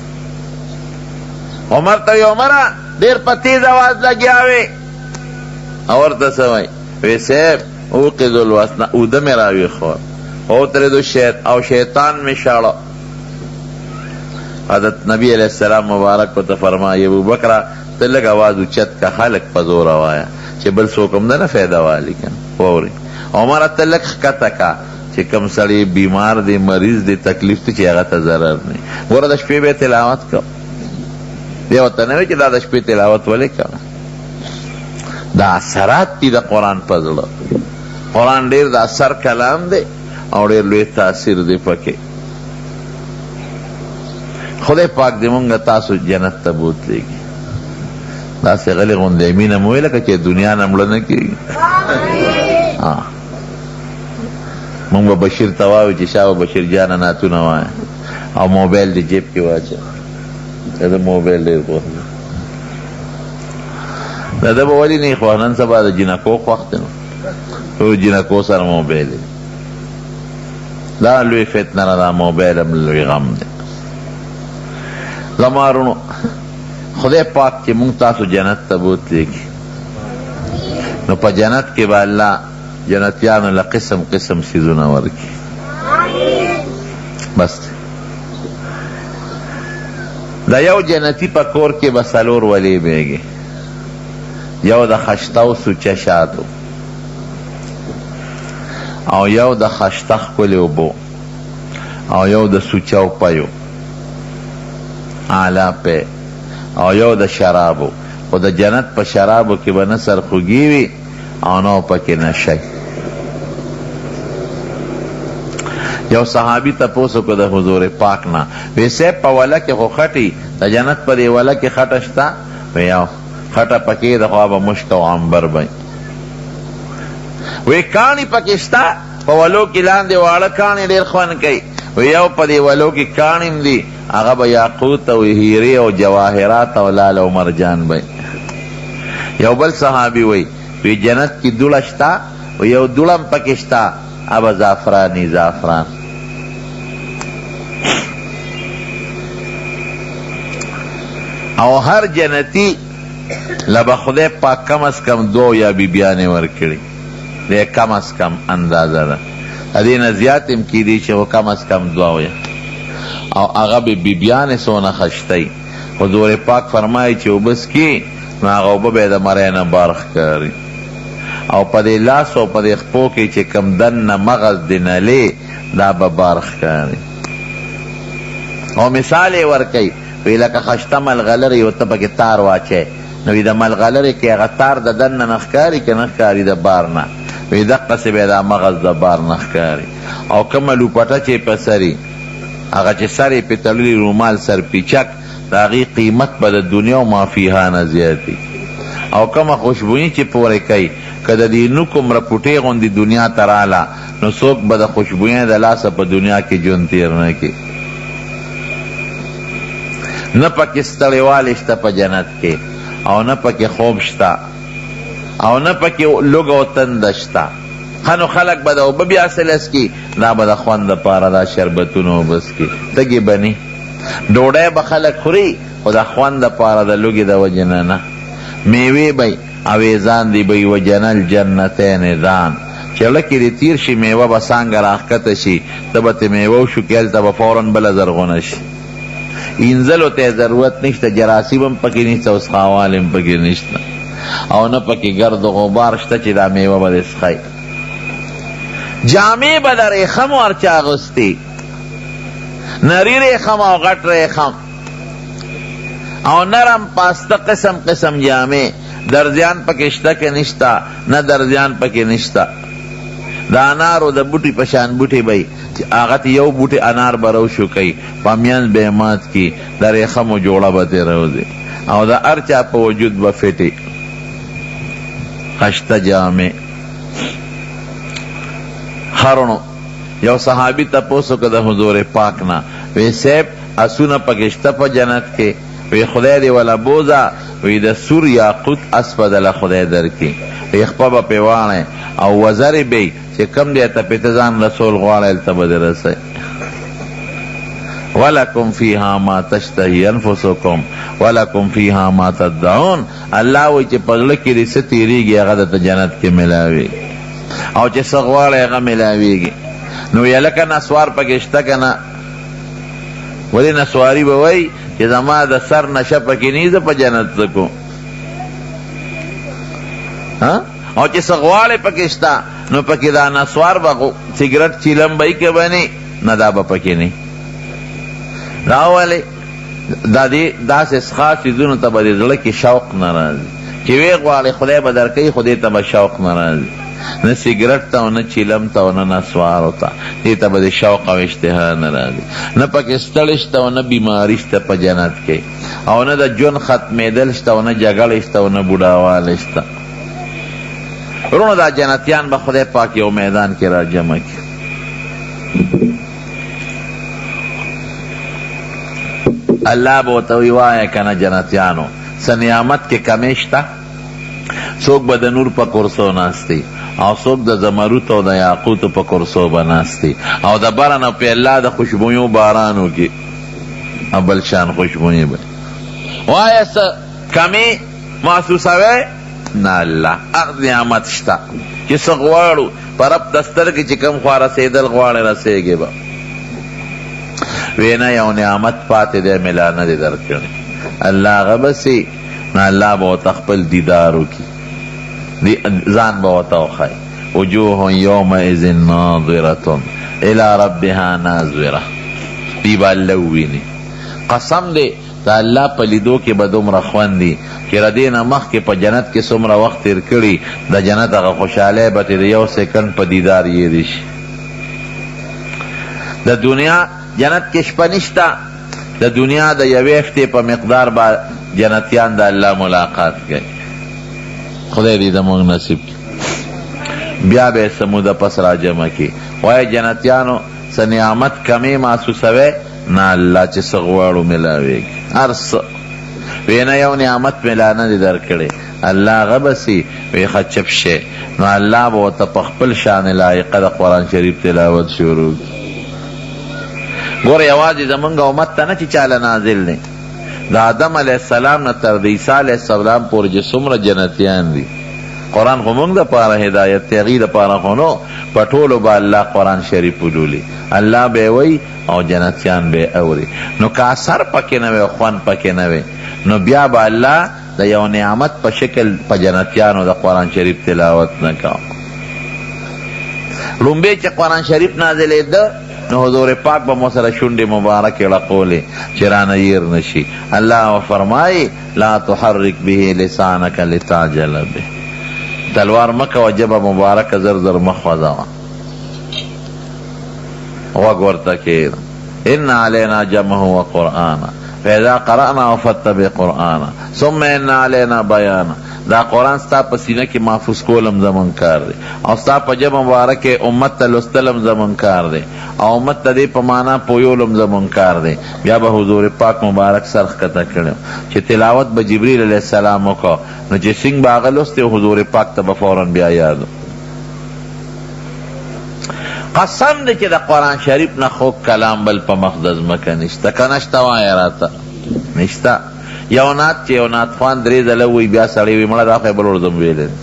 عمر ته وی عمره ډېر په تیز اواز لګیا وی او ورته څه وی وی صاحب اوقظ الوسنه اوده مې راویښول اوترېدو او شیطان مې شاړه حضرت نبی علیہ السلام مبارک ورته فرمایي ابوبکره ته لږ اواز اوچت که خلک په زوره وایه چې بل څوک هم ده نه فایده والي که واوري عمره ته لږ ښکته که چې کم سړی بیمار دی مریض دی تکلیف دی چې هغه ته ضرر نه ګوره د شپې به تلاوت کو بیا ورته نه وایي چې دا د شپې تلاوت ولې کوه دا اثرات دي د قرآن په زړه قرآن ډېر د اثر کلام دی او ډېر لوی تاثیر دی پکې خدای پاک دې مونږ تاسو جنت ته بوتلېږي داسې غلې غوندې مینه مو وایي لکه چې دنیا نه مړه نه کېږي مونږ به بشیر ته وایو چې شاه بشیر جانه نعتونه وایه او موبایل دې جیب کې واچوه دا موبایل ډېر خوښ دی دا به ولې نه خوښ نن سبا د جنکو خوښ دی نو ټول جنکو سره موبایل دی دا لوی فتنه نه دا موبایل هم لوی غم دی زمارونو خدای پاک چې مونږ تاسو جنت ته بوتلېږي نو په جنت کې به الله جنتیانو له قسم قسم څیزونه ورکړي بس دا یو جنتی په کور کې به څلور ولې بیږي یو د خشته او سوچه شاتو او یو د خشته ښکلې اوبو او یو د سوچه او پیو اعلی پی او یو د شرابو خو د جنت په شرابو کې به نه سرخوږي وي او نه پکې نشی یو صحابي تپوس وکړه د حضور پاک نه وی صاحب په وله کې خو خټي د جنت په دې وله کې خټه شته وی یو خټه پکې د خوا به مشک او عنبر به وی کاڼي پکې شته په ولو کې لاندې واړه کاڼي ډېر خوند کوي وی یو په دې ولو کې کاڼي هم دي هغه به یاقوت او هیرې او جواهرات او لال او مرجان به یو بل صحابي وی جنت کې دوړه شته وی یو دوړه هم پکې شته هغه زعفراني زعفران او هر جنتی لبه خدای پاک کم از کم دو یا بیبیانې ورکړي دی کم از کم اندازه ده دې نه زیات هم کیدی چې کم از کم دوه وي او هغه به بیبیانې څونه خشتی حضور پاک فرمایي چې وبس کې نو هغه اوبه به د مرۍ نه بار ښکاري او په دې لاس او په دې خپو کې چې کم دننه مغز د نلې دا به بار ښکاري او مثال یې ورکوي وی لکه خشته ملغلرې ورته پکې تار واچی نو وی د ملغلرې کې هغه تار د دننه نه ښکاري که نه ښکاري د بار نه وی دقسې به دا مغز د بار نه ښکاري او کومه لوپټه چې په سري هغه چې سر یې پې تړلي رومال سر پیچک د هغې قیمت به د دنیا او مافیها نه زیاتي او کومه خوشبویي چې پورې کوي که د دې نوک عمره پوټې غوندې دنیا ته راله نو څوک به د خوشبویۍ د لاسه په دنیا کې ژوند تېر نه کړي نه پکې ستړیوالی شته په جنت کې او نه پکې خوب شته او نه پکې لږ او تنده شته ښه نو خلک به د اوبه بیا سلس کي دا به د خوند دپاره دا شربتونه وبس کي تږي به ني ډوډۍ به خلک خوري خو د خوند دپاره د لوږې د وجې نه میوې به اویزان دی به وجنه الجنتین دان چې لکې دې تیر شي میوه به څانګه راښکته شي ته به ترې میوه وشو کې هلته به فورا بله زرغونه شي اینځلو ته ضرورت نشته جراثیم هم پکې نشته اوس خاوال هم پکې نشته او نه پکې ګرد و غبار شته چې دا میوه به دې څښئ جامې به د ریخم ورچا اغوستې نری ریخم او غټ ریخم او نرم پاسته قسم قسم جامې درزیان پکې شته که نشته نه درزیان پکې نشته د انارو د بوټي په شان بوټي به هغه ته یو بوټي انار به روشو کوي په میانځ به یې مات کي د ریخمو جوړه به ترې راوځي او د هر چا په وجود به فټي خشته جامې هرونو یو صحابي تپوس وکړه د حضور پاک نه وی صاحب اسونه پکې شته په جنت کې وی خدای دې ولا بوزه وی د سور یاقوت اسپه دله خدای درکړي وی خپه به پې واڼی او وزرې به چې کم دی ته پې ته ځان رسول غواړی هلته به دې رسئ ولکم فیها ما تشتهی انفسکم ولکم فیها ما تدعون الله وی چې په زړه کې دې څه تېرېږي هغه درته جنت کې میلاویږي او چې څه غواړی هغه میلاویږي نو یا لکه نسوار پکې شته که نه ولې نسواري به وایي چې زما د سر نشه پکې نه زه په جنت څه کوم او چې څه غواړی پکې شته نو پکی دا نسوار با سگرٹ چیلم بای که بنی ندا با پکی نی راولی دا سیس خاصی دونو تا با دی زلکی شوق نرازی چی وی غوالی خدای بدر کئی خدای تا با شوق نرازی نه سیگرٹ تا و نه چیلم تا و نه نسوارو تا دیتا با دی شوق و اشتها نرازی نه پاکستلشتا و نه بیماریشتا پا جنت که او نه دا جون ختمیدلشتا و نه جگلشتا و نه بوداوالشتا رونو دا جنتیان با خدای پاکی و میدان کی را جمع کی اللہ بوتوی وائے کنا جنتیانو سنیامت کے کمیشتا سوک با دا نور پا کرسو ناستی او سوک دا زمروت و دا یاقوت پا کرسو بناستی او دا برنو پی اللہ دا خوشبویوں بارانو کی بلشان خوشبوئی بل وائے سا کمی محسوس ہوئے نا اللہ اغ نعمت شتا کس غوارو پر اب دستر کی چکم خواه رسیدل غوار رسیگی با وینا یو نعمت پاتے دے ملانا دے در کرنی اللہ غبسی نا اللہ بہت اخپل دیدارو کی زان بہت اوخائی وجوہ یوم ازن ناظرتن الى ربها ناظرہ دیبا اللوینی قسم دے تا اللہ پلیدو کے بدوم رخوان دی کہ ردین مخ کے پا جنت کے سمرا وقت تیر کری دا جنت اگا خوشحالے باتی دا یو سیکنڈ پا دیدار یہ دیش دا دنیا جنت کے شپنشتا دا دنیا دا یویفتے پا مقدار با جنتیان دا اللہ ملاقات گئے خدای دی دا مونگ نصیب کی بیا بے سمودہ پس را جمع کی وائے جنتیانو سنعمت کمی محسوسوے نا اللہ چی سغوارو ملاوے گی ارس وینا یو نعمت ملانا دی در کڑے اللہ غبسی وی خچپ شے نو اللہ بوتا پخپل شان لائقہ دا قرآن شریف تلاوت شروع کی گور یوازی زمانگا امت تا نا چی چالا نازل دیں دا آدم علیہ السلام نا تر عیسیٰ علیہ السلام پور جسمر جنتیان دی قرآن خمونگ دا پارا ہدایت تیغی دا پارا خونو پٹولو با اللہ قرآن شریف پلولی اللہ بے وی او جنتیان بے اوری نو کاسر پکی نوے خوان پکی نوے نو بیا با اللہ دا یو نعمت پا شکل پا جنتیانو دا قرآن شریف تلاوت نکاو لنبے چی قرآن شریف نازلے دا نو حضور پاک با موسر شنڈ مبارک لقولی چران ایر نشی اللہ فرمائی لا تحرک به لسانک لتعجل به تلوار مکہ و جبہ مبارک زر زر مخوضا وگورتا کیر ان علینا جمع و قرآن فیضا قرآنا وفتب قرآن ثم ان علینا بیانا دا قرآن ستا پسینہ کی محفوظ کولم زمن کار دے او ستا پا جب مبارک امت تا لستلم زمن کار دے او امت تا دے پمانا پویولم زمن کار دے بیا با حضور پاک مبارک سرخ کتا کرنو چی تلاوت با جبریل علیہ السلام کو نو چی سنگ باغلوستے حضور پاک تا بفوراً بیا یادو قسم دے چی دا قرآن شریف نا خوک کلام بل پا مقدس مکہ نشتا کنشتا وائے راتا نشتا یو نات چی یو نات خوان دریز علوی بیا سڑیوی مڑا دا خیبر اردم ویلن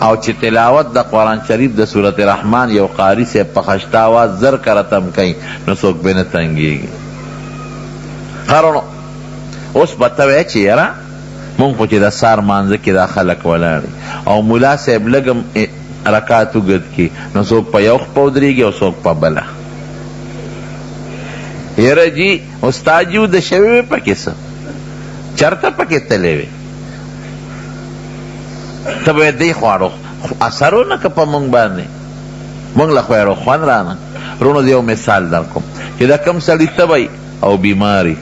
او چی تلاوت دا قرآن شریف دا سورت رحمان یو قاری سے پخشتا آواز زر کرتم کئی نو سوک بین تنگی گی قرنو اس بتوے چی یرا مونگ پو چی دا سار مانزکی دا خلق ولاری او مولا سیب لگم رکاتو گد کی نو سوک پا یوخ پودری گی او سوک پا بلا یرا جی استاد جیو د شوی پکې څه چرته پکې تلوي تبه دې خوارو اثرونه که په مونږ باندې مونږ له خوارو خوان رانه رونو دیو مثال درکوم چې دا کم سړی تبای او بیماری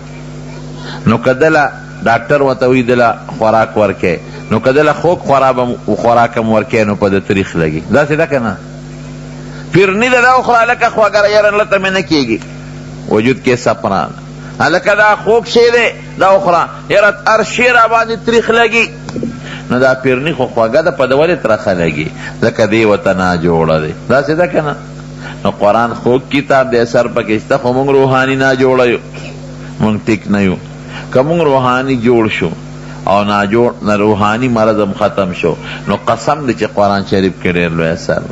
نو کدلا ډاکټر وته وی دلا خوراک ورکه نو کدلا خوک خوراکم ورکه نو په د تاریخ لګي دا څه ده کنه پیرنی دا خو لکه خواګر یارن لته مې نه کیږي وجود کے سپران حلکہ دا خوک شیرے دا اخرى یرت ارشیر آبادی تریخ لگی نو دا پیرنی خو خواگا دا پدولی ترخ لگی لکہ دی وطنا جوڑا دی دا سیدہ کنا نو قرآن خوک کتاب دے سر پکشتا خو منگ روحانی نا جوڑا یو منگ تک نیو کہ منگ روحانی جوڑ شو او نا جوڑ نا روحانی مرضم ختم شو نو قسم دی چی قرآن شریف کے دیر لو ایسر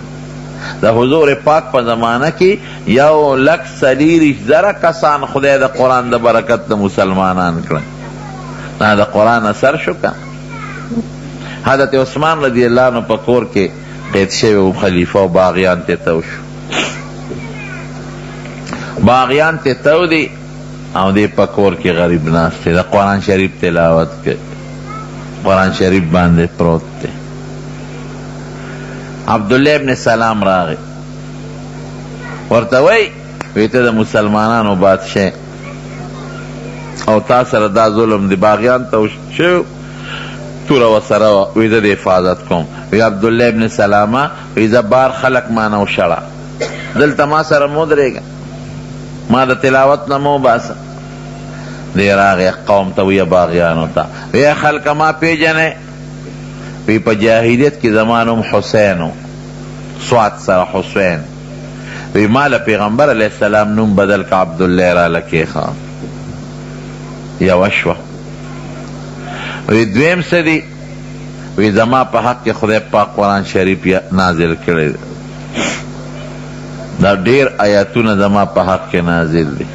دا حضور پاک پا زمانہ کی یو لک سلیریش ذرا کسان خدای دا قرآن دا برکت دا مسلمانان کرن نا دا قرآن اثر شو کن حضرت عثمان رضی اللہ عنہ پا کور کے قید شوی خلیفه و باغیان ته تو شو باغیان ته تو دی او دی په کور کې غریب ناست دی د قرآن شریف تلاوت کوي قرآن شریف باندې پروت دی عبدالله ابن سلام راغی ورته وی ته د مسلمانانو بادشاه او تا سره دا ظلم دی باغیان ته شو توره وسره وی زه د حفاظت کوم وی عبدالله ابن سلامه وی زه بار خلق مانه وشړه دلته ما سره مو درېږه ما د تلاوت نه مو باسه دی راغی قوم ته وی باغیانو ته وی خلقه ما پیژنې وی په جاهلیت کې زما نوم حسین و سواد سره حسین وی ما له پیغمبر علیه السلام نوم بدل که عبدالله را لکېښه یوه شوه وی دویم څه دی وی زما په حق کې خدای پاک قرآن شریف نازل کړی دا ډیر آیاتونه زما په حق کې نازل دي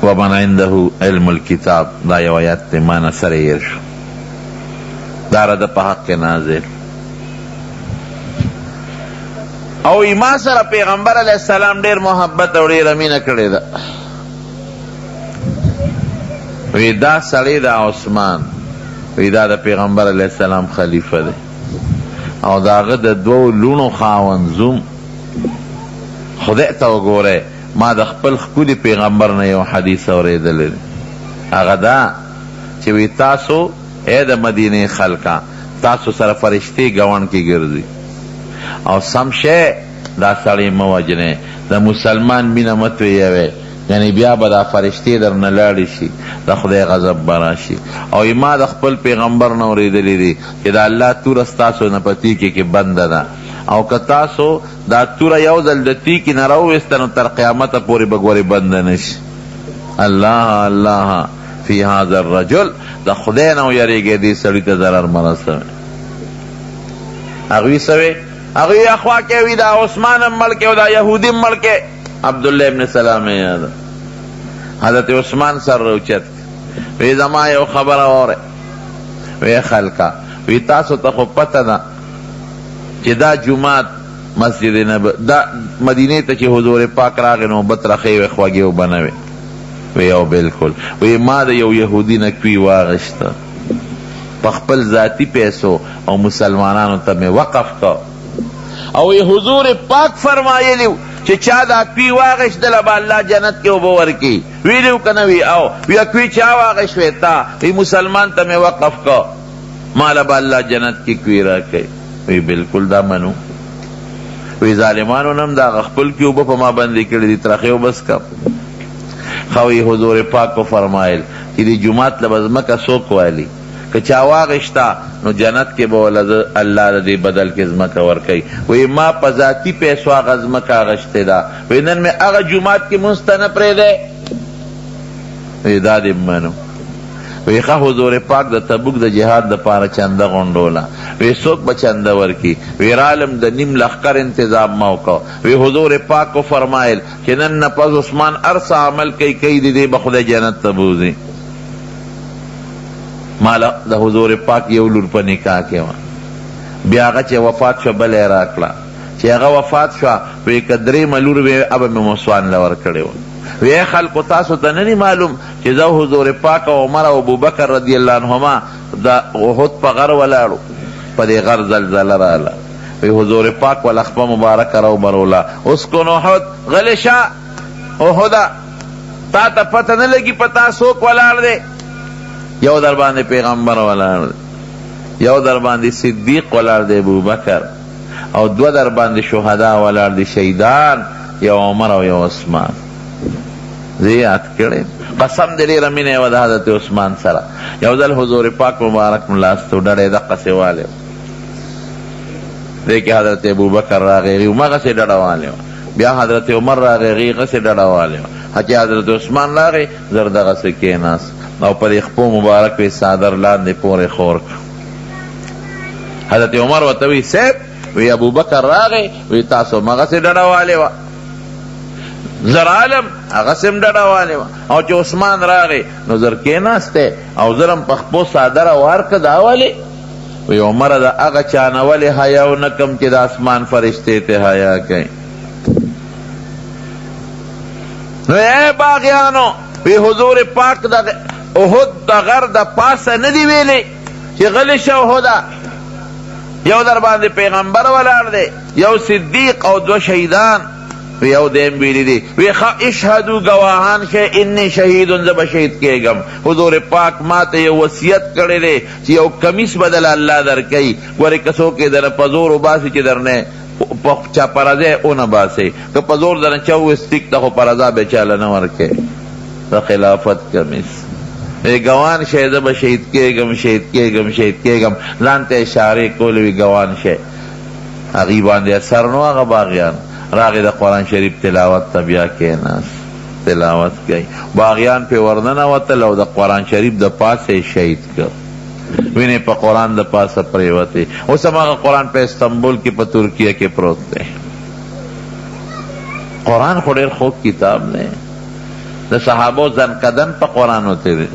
ومن عنده علم الكتاب دا یو آیات دی ما نه سره هیر شو دا را د په حق کې نازل او ما سره پیغمبر علیه السلام ډیر محبت او ډیره مینه کړې ده وی دا سړی دا عثمان وی دا د پیغمبر علیه السلام خلیفه دی او دا هغه د دوو لونو خاوند زوم خدای ته وګوره ما د خپل ښکلي پیغمبر نه یو حدیث اورېدلی دی هغه دا چې وی تاسو ای د مدینې خلکه تاسو سره فرشتې ګاونډ کې ګرځي او سم شی دا سړی مه وجنې د مسلمان مینه مه تویوې یعنی بیا به دا فرشتې در نه لاړې شي د خدای غضب به راشي او ما د خپل پیغمبر نه اورېدلی دي چې د الله توره ستاسو نه په تیکې کې بنده ده او که تاسو دا توره یو ځل د تیکې نه راوویسته نو تر قیامته پورې به ګورې بنده نشي الله الله فی هذا الرجل د خدای نه ویریږئ دې سړي ته ضرر مه رسوئ هغوی څه وی هغوی اخوا کې وي دا عثمان هم مړ کې او دا یهودي هم مړ کې عبدالله ابن سلام یاد حضرت عثمان سر روچت وی زما یو خبره وره وی خلکا وی تاسو ته خو پته ده چې دا جمعات مسجد نبوي دا مدینه ته چې حضور پاک راغی نو بت راخې وی خوږې وبنوي وی یو بالکل وی ما د یو یهودي نه کوي واغشته په خپل ذاتی پیسو او مسلمانانو ته مې وقف کو او حضور پاک فرمایلیو چې چا دا کوي واغشتله به الله جنت کې اوبه ورکي ویلیو که نه وي او وی کوي چا واغشوې تا وی مسلمان ته مې وقف کو ماله به الله جنت کې کوي راکوي وی بالکل دا منو وی ظالمانو نم دا خپل کې اوبه په ما باندې کړي دي ترخې وبس کا خو حضور پاک کو فرمایل چې د جمعات له به ځمکه څوک والی که چا واغشتا نو جنت کې به الله د دې بدل کې ځمکه ورکوي وی ما په ذاتي پیسو هغه ځمکه اغشتې ده وی نن مې هغه جومات کې مونځ ته نه پرېږدی وی دا دې منو وی ښه حضور پاک د تبوک د جهاد دپاره چنده غونډوله وی څوک به چنده ورکي وی رالم د نیم لښکر انتظام ما وکړه وی حضور پاک کو فرمایل چې نن نه پس عثمان هر څه عمل کوي د دې به خدای جنت ته بوځي مالا د حضور پاک یو لور په نکاح کې وه بیا هغه چې وفات شوه بله یې راکړه چې هغه وفات شوه وی که درېیمه لور وی ابه مې مسوان له ورکړې وه وی خلکو تاسو ته نه معلوم چې زه حضور پاک او عمر او ابوبکر رضی الله عنهما د احد په غر ولاړو په دې غر زلزله راغله وی حضور پاک وله خپه مبارکه راوبروله اسکن احد غلی شه احده تا ته پته نه لګي په تا څوک ولاړ دی یو در باندې پیغمبر ولاړ دی یو در باندې صدیق ولاړ دی ابوبکر او دو در باندې شهدا ولاړ دی شهیدان یو عمر او یو عثمان زه یاد کړی قسم دې ډېره مینه یې وه د حضرت عثمان سره یو ځل حضور پاک مبارک ملاستو ډډه یې دقسې والی دې کې حضرت ابوبکر راغی هغې همغسې ډډه والی وه بیا حضرت عمر راغی هغې هغسې ډډه والی وه چې حضرت عثمان راغی زر دغسې کېناست او پر خپو مبارک وی صادر لاندې پورې خور حضرت عمر ورته وی صاحب وی ابوبکر راغی وی تاسو مغسې ډډه والې وه زر عالم هغه سم ډډه والې وه، او چې عثمان راغی نو زر کېناستی او زرم په خپو صادره وارکه دا ولې وی عمره د هغه چا نه ولې حیا ونه کم چې د اسمان فرشتې ته حیا کوي. نو ای باغیانو وی حضور پاک د احد د غر د پاسه نه دی ویلی چې غلی شه احده، یو در باندې پیغمبر ولاړ دی، یو صدیق او دو شهیدان، یو دیم ویلی دی وی اشهدو گواهان شه انی شهیدون زب شهید کېږم. حضور پاک ما ته یو وصیت کړی دی چې یو کمیس بدل الله در کوي، ګورې که څوک یې درنه په زور وباسي چې درنه چا پرځی اونه باسي، که په زور درنه چا وویستیک ته خو پرځا به چاله نه ورکوي. د خلافت کمیس گوان شه زه به شهید کېږم شهید کېږم شهید کېږم، ځان ته اشارې کولې وي ګوان شه. هغې باندې اثر نو هغه باغیان راغی د قرآن شریف تلاوت ته بیا کېناست، تلاوت کوي. باغیان پې ورننوتل او د قرآن شریف د پاسه شهید کړ، وینې په قرآن د پاسه پرېوتې. اوس هماغه قرآن په استنبول کې په ترکیه کې پروت دی. قرآن خو ډېر خوږ کتاب دی، د صحابو زنکدن په قرآن ہوتے دی،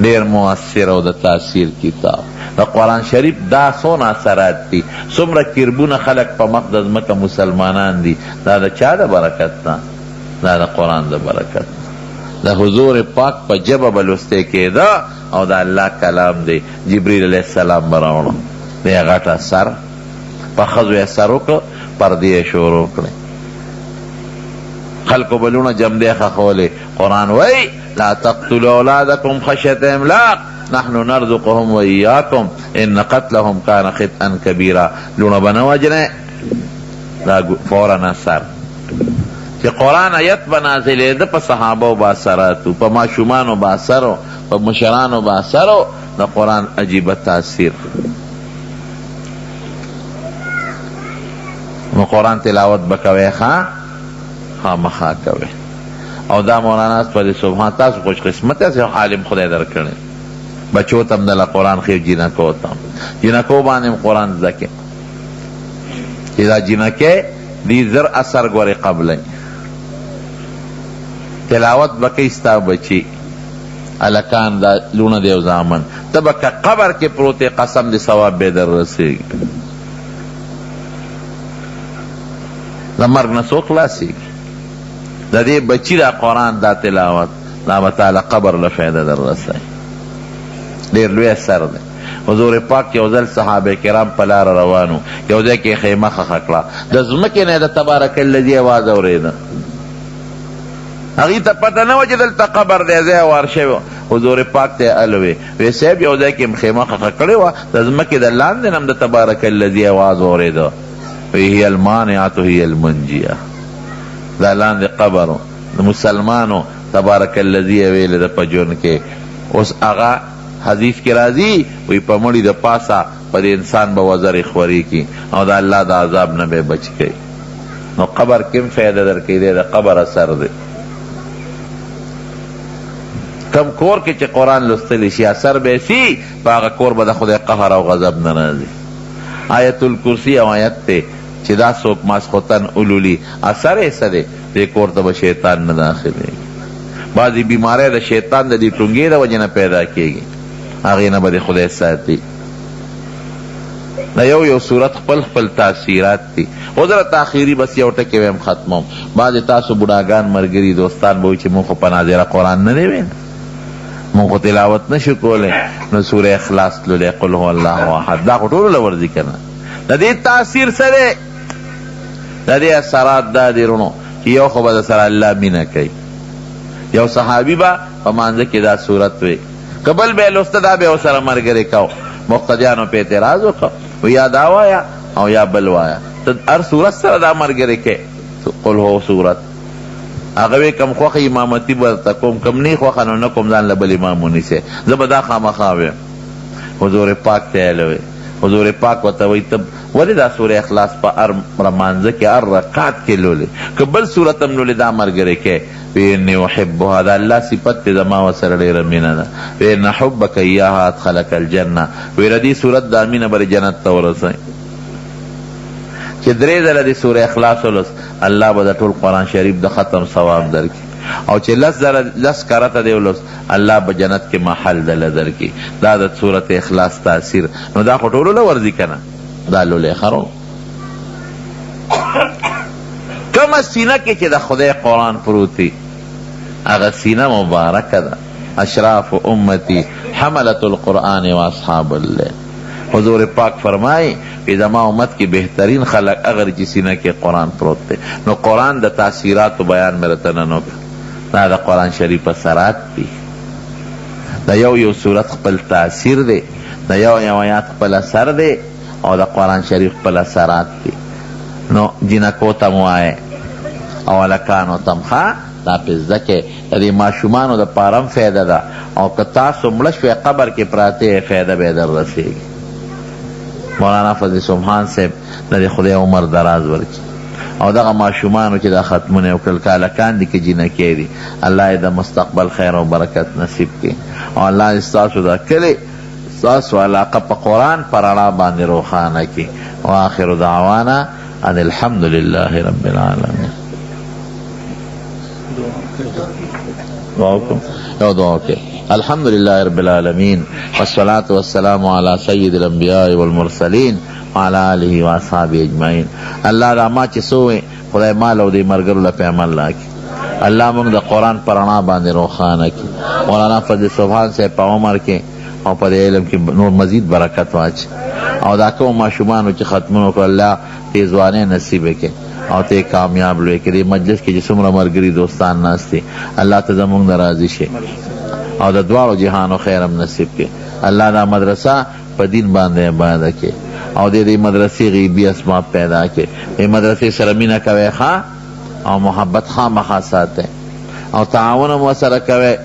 ډېر مؤثر او د تاثیر کتاب. د قرآن شریف دا څونه اثرات دي، څومره کربونه خلق په مخ د ځمکه مسلمانان دي، دا د چا د برکت نه؟ دا د قرآن د برکت نه. د حضور پاک په ژبه به لوستی کېده او د الله کلام دی. جبریل علیه السلام به راوړه، دی غټ اثر په ښځو یې اثر وکړه، پردې یې شروع کړې، خلکو بلونه جمدې خښولې. قرآن وایي لا تقتلوا اولادکم خشیة املاق نحن نرزقهم وإياكم ان قتلهم كان خطئا كبيرا. لونه به نه وجنې، دا فورا اثر چې قرآن آیت به نازلېده په صحابو به اثراتو، په ماشومانو به اثرو، په مشرانو به اثرو. د قرآن عجیبه تاثیر. نو قرآن تلاوت به کوئ، خامخا کوئ. او دا مولانا پر سبحان تاسو خوش قسمت یاست، عالم خدای درکړی. بچو تم دل قرآن خیو جنکو تم جنکو بانیم قرآن زکی چې دا جنکه دی زر اثر گوری قبلی تلاوت بکی ستا بچی الکان دا لون دیو زامن تبکا قبر کے پروتے قسم دی ثواب بیدر رسی دا مرگ نسو خلاسی دا دی بچی دا قرآن دا تلاوت دا بتالا قبر لفیده در رسی دیر لوی اثر دی. حضور پاک یو ځل صحابه کرام په لار روانو، یو ځای کې خیمه خښه کړه، د ځمکې نه د تبارک الذي اواز اورېده. هغې ته پته نه وه چې دلته قبر دی، ځای وار شوی. حضور پاک ته الوی وی صاحب یو ځای کې خیمه خښه کړې وه، د ځمکې د لاندې نه هم د تبارک الذي اواز اورېده. وی هي المانعة هي المنجیه، دا لاندې قبر د مسلمانو تبارک الذي ویلې ده په ژوند کې. اوس هغه حدیث کی راضی وی په مړی د پاسا پر انسان به وزر خوري کی او د الله د عذاب نه به بچ کی. نو قبر کم فائدہ در کی دی، د قبر اثر دی. کم کور کې چې قرآن لستلی شي اثر به سی، هغه کور به د خدای قهر او غضب نه راځي. آیت الکرسی او آیت ته چې دا څوک ماسخوتن اولولی اثر یې څه دی، دې کور ته به شیطان نه داخلېږي. بعضې بیماری د شیطان د دې ټونګې د وجې نه پیدا کېږي، هغې نه به د خدای ساتي. دا یو صورت خپل خپل تاثیرات دي. حضرت آخري بس یو ټکې ویم ختموم. بعضې تاسو بوډاګان ملګري دوستان به وایي چې مونږ خو په ناظره قرآن نه دی ویل، مونږ خو تلاوت نه شو کولی، نو سوره اخلاص تللی، قل هو الله احد، دا خو ټولو له ورځي که نه. د دې تاثیر څه دی؟ د دې اثرات دا دي رونو چې یو خو به د سره الله مینه کوي. یو صحابي به په مانځه کې دا صورت وی، قبل به لسته دا به ورسره ملګري کو. مقتدیانو په اعتراض وکړه، و یا دا وایا او یا بل وایا، ته هر صورت سره دا ملګري کې. قل هو صورت هغه وی کم خوښه امامتي به ورته کوم، کم نه خوښه نو نه کوم، ځان له بل امام ونیسئ، زه به دا خامخا ویم. حضور پاک ته الوی، حضور پاک ورته وایي ته ولې دا سوره اخلاص په هر لمانځه کې هر رکعت کې لولې، که بل صورت هم لولې دا ملګري کې. وی انی احبها، دا الله صفت دی زما ورسره ډېره مینه ده. وی ان حبک ایاها ادخلک الجنه، وی ردی صورت دا مینه بر جنت ته ورسوي. چې 3 ځله د سوره اخلاص ولوس الله به د ټول قرآن شریف د ختم ثواب درکړي، او چې 10 کرته دی ولوس الله به جنت کې محل دله درکړي. دا د سوره اخلاص تاثیر. نو دا خو ټولو له ورځي که نه؟ دا لولی خرو کمه سینه کې چې د خدای قرآن پروت دی هغه سینه مبارکه ده. اشراف امتی حملت القرآن و اصحاب اللیل. حضور پاک فرمائی کہ زما امت کی بہترین خلق اگر جی سینہ کے قرآن پروت تے. نو قرآن دا تاثیرات و بیان میرا تننو دا دا قرآن شریف اثرات دی. دا یو صورت خپل تاثیر دے، دا یو آیات خپل اثر دے، او دا قرآن شریف خپل اثرات دی. نو جنکو تم آئے اولکانو تم خواہ دا پزده که دا دی ماشومانو دا پارم فیده دا، او کتاسو ملشوی قبر کے پراتے فیده بیدر رسیگی. مولانا فضل سبحان صاحب د خدای عمر دراز ورکړي، او دغه ماشومانو چې دا ختمونه وکړل کالکان دي که جنکې دي، الله یې د مستقبل خیر او برکت نصیب کړي، او الله ستاسو دا کلی ستاسو علاقه په قرآن پر رڼا باندې روښانه کړي. واخر دعوانا ان الحمد لله رب العالمین. دعا وکړه. الحمد لله رب العالمین والصلاة والسلام علی سید الانبیاء والمرسلین وعلى آله و اصحابه اجمعین. الله دا ما چې سوې خدای مال او دې مرګرو له پیمل راکړي. الله موږ د قرآن پر رڼا باندې روښانه کړي. مولانا فضل سبحان صاحب په عمر کې او په علم کې نور مزید برکت واچي، او دا کوم ماشومانو چې ختمونه وکړه الله دې ځوانۍ نصیب کړي او ته کامیاب لوی کړي. مجلس کې چې څومره ملګري دوستان ناست دي الله ته زموږ نه راضي شي او د دواړو جهانو خیرم نصیب کړي. الله دا مدرسه په دین باندې آباده کړي او دې مدرسې غیبي اسباب پیدا کړي. دې مدرسې سره مینه کوئ او محبت خامخا ساتئ او تعاون مو سره کوئ